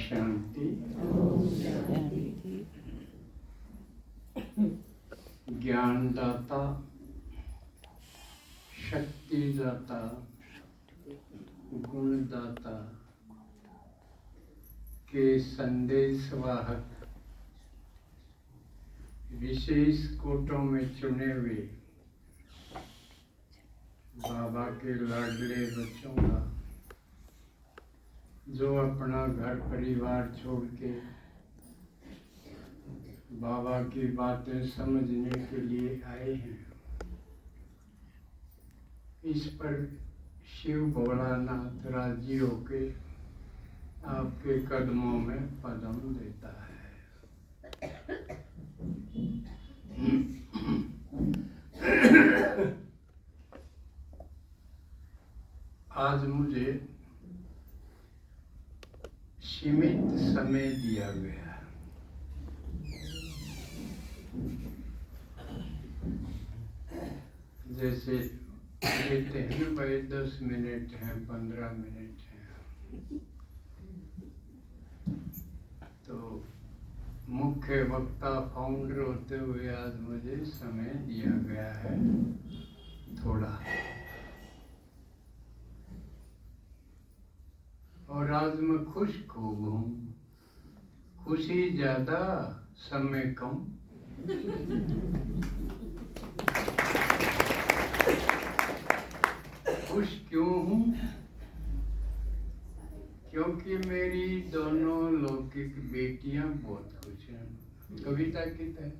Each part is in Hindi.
शांति। ज्ञानदाता, शक्तिदाता, गुणदाता के संदेशवाहक विशेष कोटों में चुने हुए बाबा के लाडले बच्चों का, जो अपना घर परिवार छोड़ के बाबा की बातें समझने के लिए आए हैं, इस पर शिव भोलानाथ राजी होके आपके कदमों में पदम देता है। आज मुझे सीमित समय दिया गया। जैसे कहते हैं भाई 10 मिनट हैं, 15 मिनट हैं, तो मुख्य वक्ता फाउंडर होते हुए आज मुझे समय दिया गया है थोड़ा। और आज मैं खुश खूब हूँ। खुशी ज्यादा, समय कम। खुश क्यों हूँ? क्योंकि मेरी दोनों लौकिक बेटियां बहुत खुश हैं। कविता की तरह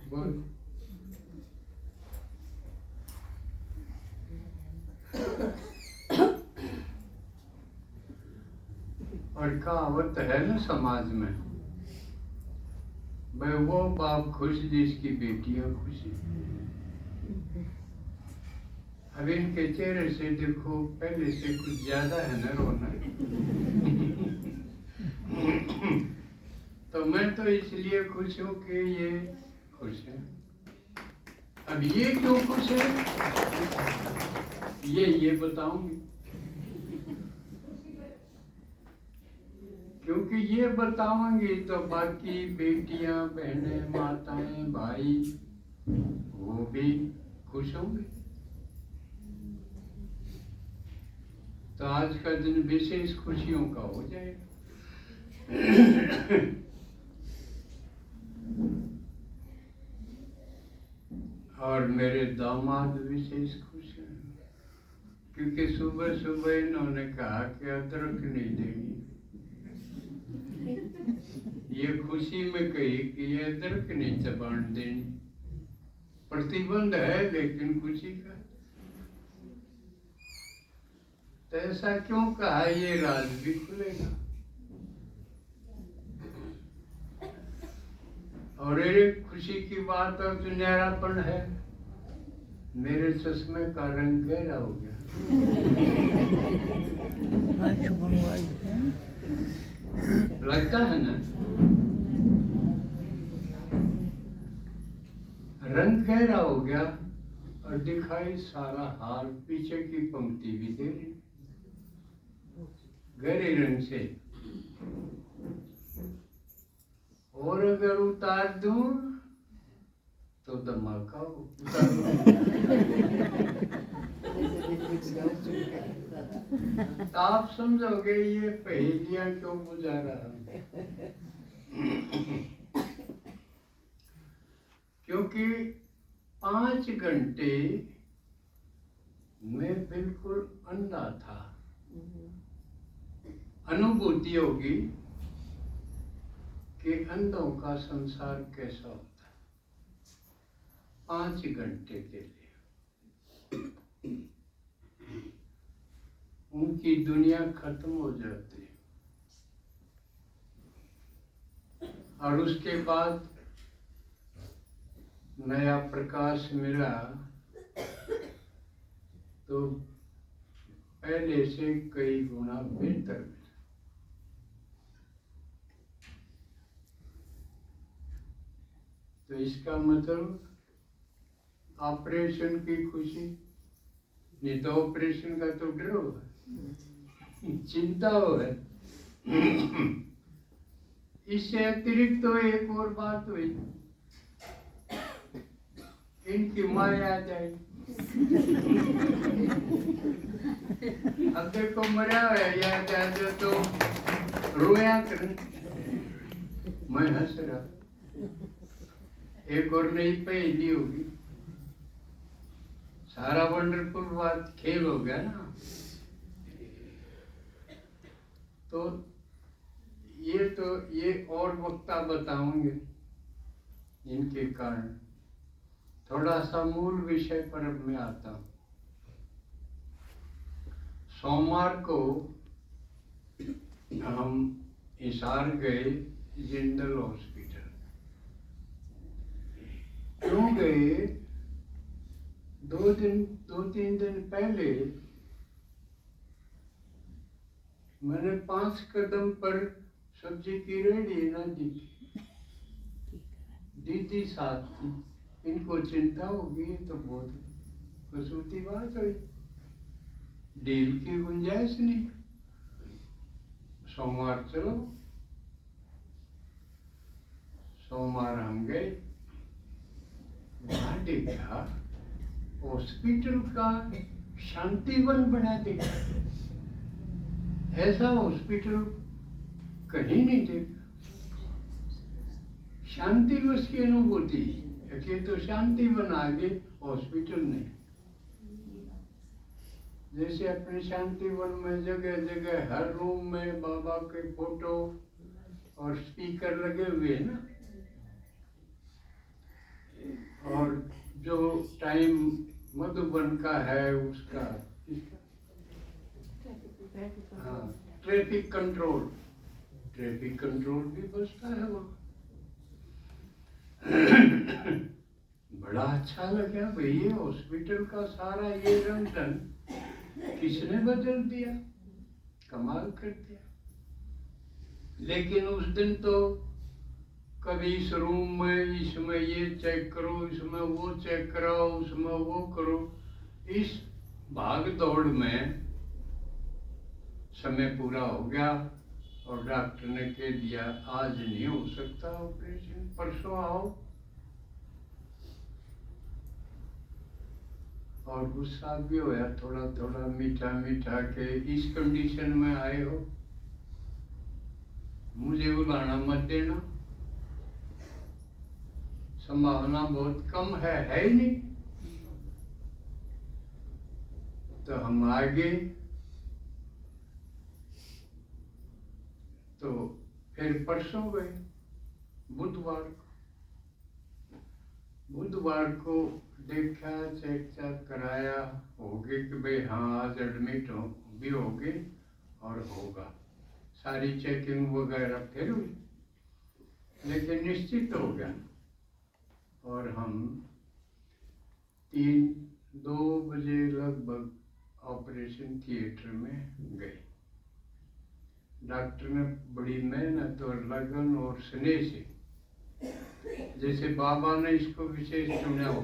बोल। और कहावत है ना समाज में, भाई वो बाप खुश जिसकी बेटियां खुश हैं। अब इनके चेहरे से देखो, पहले से कुछ ज्यादा है ना रोना। तो मैं तो इसलिए खुश हूँ कि ये खुश है। अब ये क्यों खुश है, ये बताऊंगी। क्योंकि ये बताऊंगी तो बाकी बेटियां, बहनें, माताएं, भाई वो भी खुश होंगे। तो आज का दिन विशेष खुशियों का हो जाएगा। और मेरे दामाद विशेष खुश हैं, क्योंकि सुबह सुबह इन्होंने कहा कि अदरक नहीं देनी। ये खुशी में कही कि ये अदरक नहीं चबान देनी। प्रतिबंध है लेकिन खुशी का। तो ऐसा क्यों कहा, ये राज भी खुलेगा। और एक खुशी की बात और सुनहरापन है, मेरे चश्मे का रंग गहरा हो गया। लगता है ना, रंग गहरा हो गया और दिखाई सारा हाल। पीछे की पंक्ति भी दे रही गहरे रंग से। और अगर उतार दूं तो धमाका हो। तो आप समझोगे ये पहेलियां क्यों बुझा रहा हूं। क्योंकि 5 घंटे मैं बिल्कुल अंधा था। अनुभूति होगी कि अंधों का संसार कैसा होता है। 5 घंटे के लिए उनकी दुनिया खत्म हो जाती है। और उसके बाद नया प्रकाश मिला तो पहले से कई गुना बेहतर मिला। तो इसका मतलब ऑपरेशन की खुशी नहीं, तो ऑपरेशन का तो डर हो, चिंता हो है। इससे अतिरिक्त तो एक और बात हुई, इनकी माया आ जाए। अब देखो मरा है या जाते तो रोया करें, मैं हंस रहा, एक और नई पहेली होगी, सारा वंडरफुल बात खेल हो गया ना। तो ये और वक्ता बताऊंगे इनके कारण। थोड़ा सा मूल विषय पर अब मैं आता हूँ। सोमवार को हम हिसार गए जिंदल हॉस्पिटल। क्यों गए? 2-3 दिन पहले मैंने 5 कदम पर सब्जी की रेहड़ी ना दिखी, दीदी साथ थी। इनको चिंता होगी तो बहुत कसूती बात हुई, डील की गुंजाइश नहीं। सोमवार चलो, सोमवार हम गए, वहां देखा हॉस्पिटल का शांतिवन बना देखा। ऐसा हॉस्पिटल कहीं नहीं देखा। शांति उसकी अनुभूति है, तो शांति बना के हॉस्पिटल नहीं। जैसे अपने शांति वन में जगह जगह हर रूम में बाबा के फोटो और स्पीकर लगे हुए हैं ना, और जो टाइम मधुबन का है उसका हाँ, ट्रैफिक कंट्रोल भी बसता है वहाँ। बड़ा अच्छा लगा भाई, ये हॉस्पिटल का सारा ये रंग ढंग किसने बदल दिया, कमाल कर दिया। लेकिन उस दिन तो कभी इस रूम में इसमें ये चेक करो, इसमें वो चेक कराओ, उसमें वो करो, इस भाग दौड़ में समय पूरा हो गया और डॉक्टर ने कह दिया आज नहीं हो सकता ऑपरेशन, परसों आओ। और गुस्सा भी होया थोड़ा थोड़ा, मीठा मीठा के इस कंडीशन में आए हो, मुझे बुलाना मत देना, संभावना बहुत कम है ही नहीं। तो हम आगे, तो फिर परसों गए बुधवार को देखा, चेक चाक कराया, हो गए कि भाई हाँ आज एडमिट भी हो गए और होगा, सारी चेकिंग वगैरह फिर हुई, लेकिन निश्चित हो गया। और हम 2 बजे लगभग ऑपरेशन थिएटर में गए। डॉक्टर ने बड़ी मेहनत और लगन और स्नेह से, जैसे बाबा ने इसको विशेष चुना हो,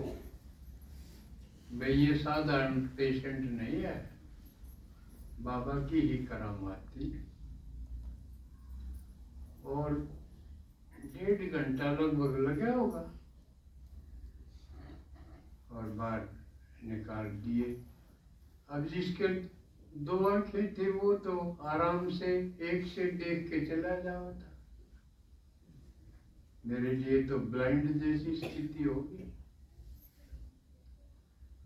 भाई ये साधारण पेशेंट नहीं है, बाबा की ही करामात थी। और 1.5 घंटा लगभग लगा होगा और बाहर निकाल दिए। अब जिसके 2 आंखें थे वो तो आराम से एक से देख के चला जाता था, मेरे लिए तो ब्लाइंड जैसी स्थिति होगी।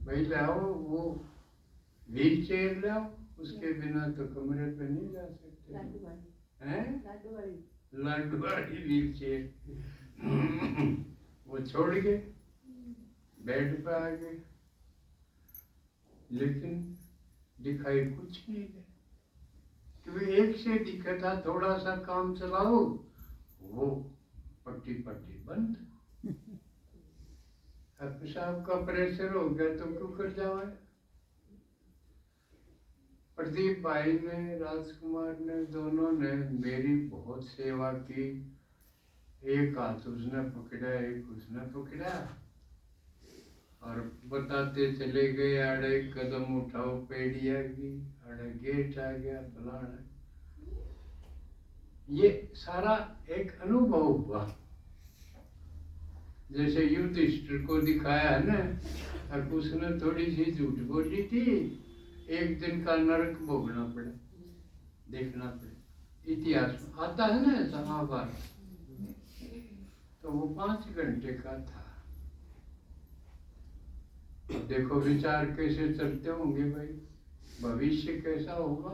भाई लाओ वो व्हील चेयर लाओ, उसके बिना तो कमरे पे नहीं जा सकते हैं, लाडू वाली व्हील चेयर। वो छोड़ के बेड पे आ गए, लेकिन दिखाई कुछ नहीं दे, क्योंकि एक से दिखा था थोड़ा सा काम चलाओ, वो पट्टी बंद। अब पेशाब का प्रेशर हो गया तो क्यों कर जाओ। प्रदीप भाई ने, राजकुमार ने, दोनों ने मेरी बहुत सेवा की। एक हाथ उसने पकड़ा, एक उसने पकड़ा, और बताते चले गए, आड़े कदम उठाओ पेड़ी आ गई, आड़े गेट आ गया, फलाना। ये सारा एक अनुभव हुआ। जैसे युधिष्ठिर को दिखाया है ना, अब उसने थोड़ी सी झूठ बोली थी, एक दिन का नरक भोगना पड़ा, देखना पड़ा। इतिहास में आता है ना ऐसा महाभारत। तो वो 5 घंटे का था। देखो विचार कैसे चलते होंगे भाई, भविष्य कैसा होगा।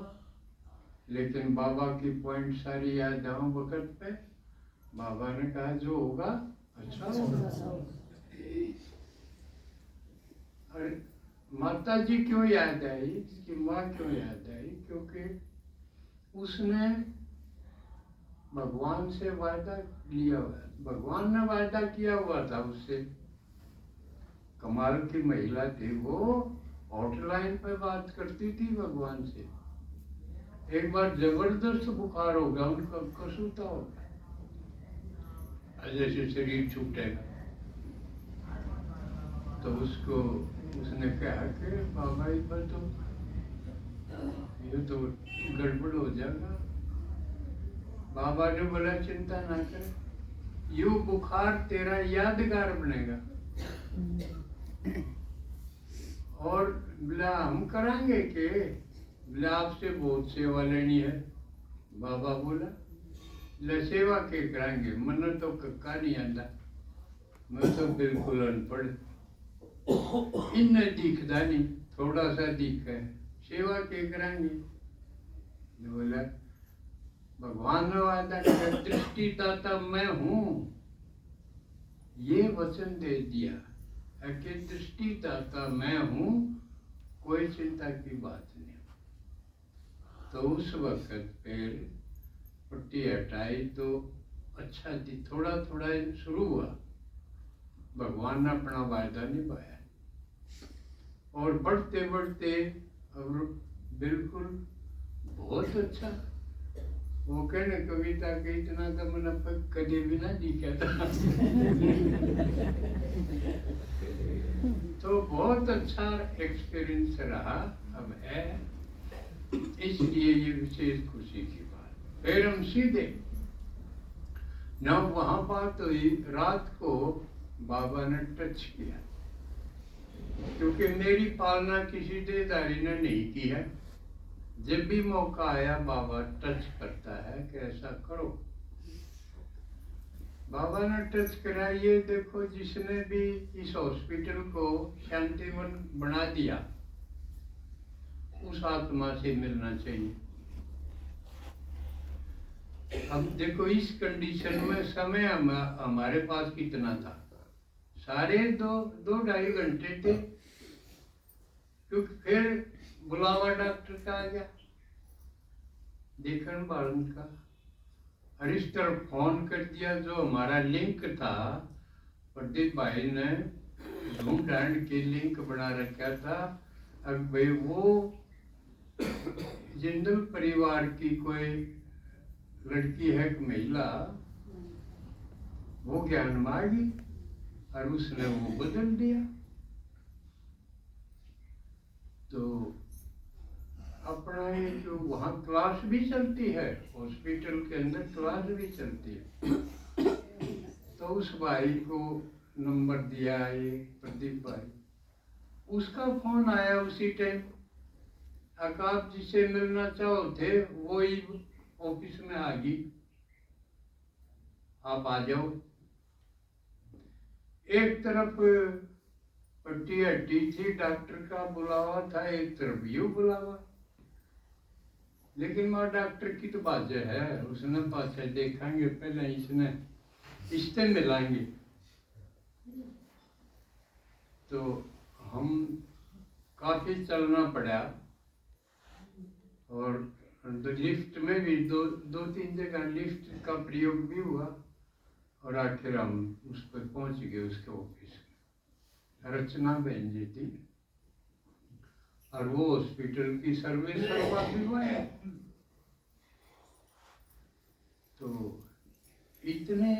लेकिन बाबा की पॉइंट सारी याद आऊं वक्त पे, बाबा ने कहा जो होगा अच्छा होगा। अरे माता जी क्यों याद आई, कि माँ क्यों याद आई, क्योंकि उसने भगवान से वादा लिया हुआ, भगवान ने वादा किया हुआ था उससे। कमाल की महिला थी वो, हॉटलाइन पे बात करती थी भगवान से। एक बार जबरदस्त बुखार हो गया उनका, कसूता हो गया, जैसे शरीर छूटेगा। तो उसको उसने कहा कि बाबा इस पर तो ये तो गड़बड़ हो जाएगा। बाबा ने बोला चिंता ना कर, यू बुखार तेरा यादगार बनेगा। और बोला हम कराएंगे के, बोला आपसे बहुत सेवा लेनी है। बाबा बोला ले सेवा के कराएंगे, मन तो कक्का नहीं आंदा, मैं तो बिल्कुल अनपढ़, इन्हें दिखता नहीं, थोड़ा सा दिखा है, सेवा के कराएंगे। बोला भगवान ने वादा किया, दृष्टिदाता मैं हूँ, ये वचन दे दिया कि दृष्टिदाता मैं हूँ, कोई चिंता की बात नहीं। तो उस वक्त फिर पट्टी हटाई तो अच्छा थी, थोड़ा थोड़ा शुरू हुआ। भगवान ने अपना वायदा निभाया और बढ़ते बढ़ते और बिल्कुल बहुत अच्छा। वो कहने कविता के इतना तो मैंने कभी भी ना दिखा था। तो बहुत अच्छा एक्सपीरियंस रहा, अब है, इसलिए ये विशेष खुशी की बात। फिर हम सीधे न वहां बात हुई, रात को बाबा ने टच किया, क्योंकि मेरी पालना किसी देदारी ने नहीं की है। जब भी मौका आया बाबा टच करता है कि ऐसा करो। बाबा ने टच करा, ये देखो जिसने भी इस हॉस्पिटल को शांतिवन बना दिया उस आत्मा से मिलना चाहिए। अब देखो इस कंडीशन में समय हमारे पास कितना था, सारे दो ढाई घंटे थे, क्योंकि फिर बुलावा डॉक्टर का आ गया, देखन बालन का। और इस तरफ फोन कर दिया, जो हमारा लिंक था, प्रदीप भाई ने जूम ढांड के लिंक बना रखा था। अब भाई वो जिंदल परिवार की कोई लड़की है, एक महिला, वो ज्ञान मांगी और उसने वो बदल दिया। तो अपना ये जो वहाँ क्लास भी चलती है, हॉस्पिटल के अंदर क्लास भी चलती है। तो उस भाई को नंबर दिया ये प्रदीप भाई, उसका फोन आया उसी टाइम, आप जिसे मिलना चाहो थे वो ही ऑफिस में आ गई, आप आ जाओ। एक तरफ पट्टी हड्डी थी, डॉक्टर का बुलावा था, एक तरफ यू बुलावा। लेकिन वहाँ डॉक्टर की तो बात है, उसने पास देखेंगे पहले, इसने इससे मिलाएंगे। तो हम काफी चलना पड़ा और लिफ्ट में भी दो तीन जगह लिफ्ट का प्रयोग भी हुआ और आखिर हम उस पर पहुंच गए, उसके ऑफिस में। रचना बहन जी थी और वो हॉस्पिटल की सर्विस करवाती हुआ है। तो इतने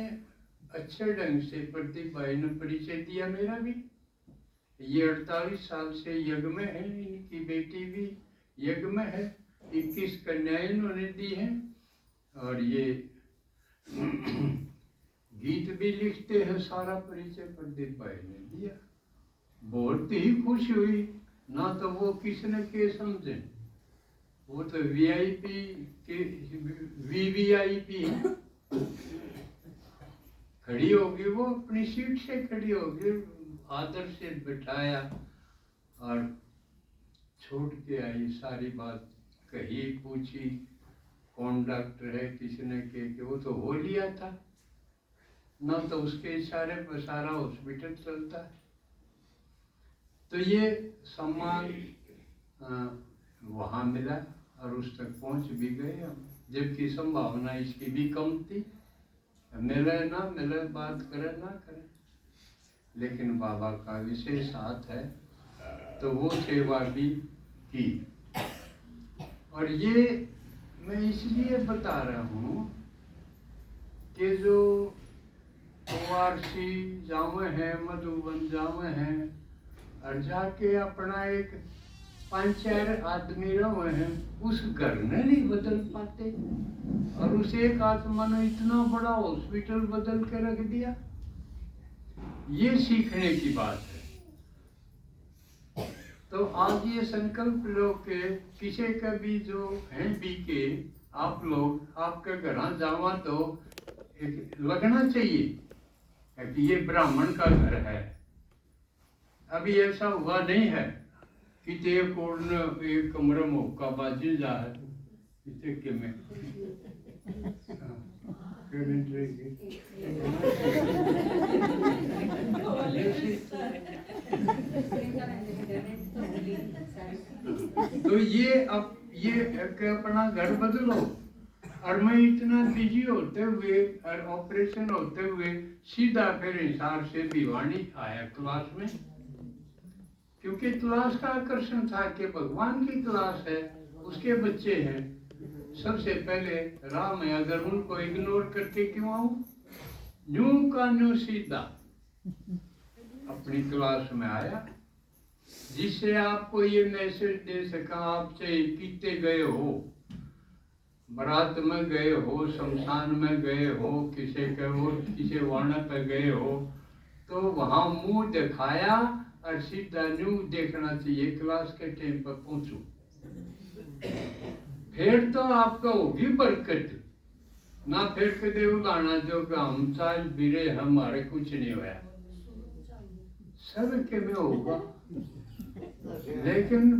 अच्छे ढंग से प्रदीप भाई ने परिचय दिया मेरा भी। ये 48 साल से यज्ञ में है, इनकी बेटी भी यज्ञ में है, 21 कन्याएं इन्होंने दी हैं। और ये गीत भी लिखते हैं। सारा परिचय प्रदीप भाई ने दिया। बहुत ही खुश हुई ना, तो वो किसने के समझे, वो तो वीआईपी के वीवीआईपी है। खड़ी होगी, वो अपनी सीट से खड़ी होगी, आदर से बिठाया और छोड़ के आई। सारी बात कही, पूछी कौन डॉक्टर है, किसने के वो तो हो लिया था ना, तो उसके इशारे पर सारा हॉस्पिटल चलता है। तो ये सम्मान वहाँ मिला और उस तक पहुँच भी गए हम, जबकि संभावना इसकी भी कम थी। मिले ना मिले, बात करे ना करे, लेकिन बाबा का विशेष हाथ है, तो वो सेवा भी की। और ये मैं इसलिए बता रहा हूँ कि जो वारसी जावे हैं, मधुबन जावे हैं, और जाके अपना एक 5-4 आदमी रहे हैं, उस घर ने नहीं बदल पाते, और उस एक आत्मा ने इतना बड़ा हॉस्पिटल बदल के रख दिया। ये सीखने की बात है। तो आज ये संकल्प लो के किसी का भी जो है बीके, आप लोग आपके घर जावा तो एक लगना चाहिए कि ये ब्राह्मण का घर है। अभी ऐसा हुआ नहीं है कि ते कोण एक कमरा मौका बाजी जा है इसे के में तो ये अब ये अपना घर बदलो। और मैं इतना बिजी होते हुए और ऑपरेशन होते हुए सीधा फिर हिसार से भिवानी आया क्लास में, क्योंकि क्लास का आकर्षण था कि भगवान की क्लास है, उसके बच्चे हैं। सबसे पहले राम है, अगर उनको इग्नोर करके क्यों आऊं, न्यू का न्यू सीधा अपनी क्लास में आया, जिससे आपको ये मैसेज दे सका। आपसे कितने गए हो, बारात में गए हो, शमशान में गए हो, किसी के वो किसी वर्ण पे गए हो, तो वहां मुंह दिखाया और सीधा न्यू देखना चाहिए। क्लास के टाइम पर पहुंचो, फिर तो आपका होगी बरकत ना। फिर कदे उलाना जो कि हम साल बिरे हमारे कुछ नहीं होया, सब के में होगा, लेकिन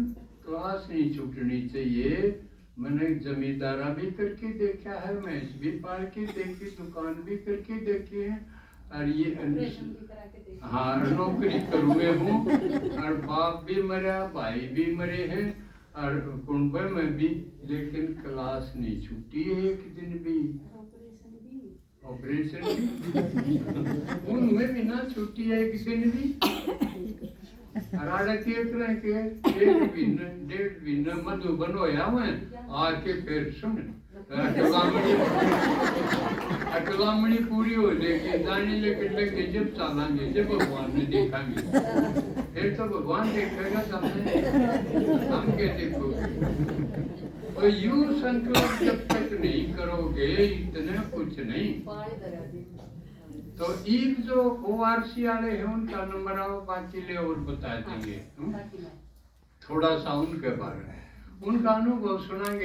क्लास नहीं छूटनी चाहिए। मैंने जमींदारा भी करके देखा है, मैच भी पाल के देखी, दुकान भी करके देखी है, और ये हाँ नौकरी करुए हूँ, और बाप भी मरा, भाई भी मरे हैं, और कुंभ में भी, लेकिन क्लास नहीं छूटी एक दिन भी, ऑपरेशन भी उनमें भी ना छुट्टी है एक दिन भी। डेढ़ महीने मधुबन होया मैं आके फिर सुन अकलामणी पूरी हो जाएगी, जाने लेके लगे जब चलांगे, जब भगवान ने देखेंगे, फिर तो भगवान देखेगा सामने, हम क्या देखोगे। तो यूं संकल्प जब तक नहीं करोगे इतना कुछ नहीं। तो एक जो ओआरसी वाले हैं उनका नंबर आओ, बाकी ले और बता देंगे थोड़ा सा उनके बारे में, उनका अनुभव सुनाएंगे।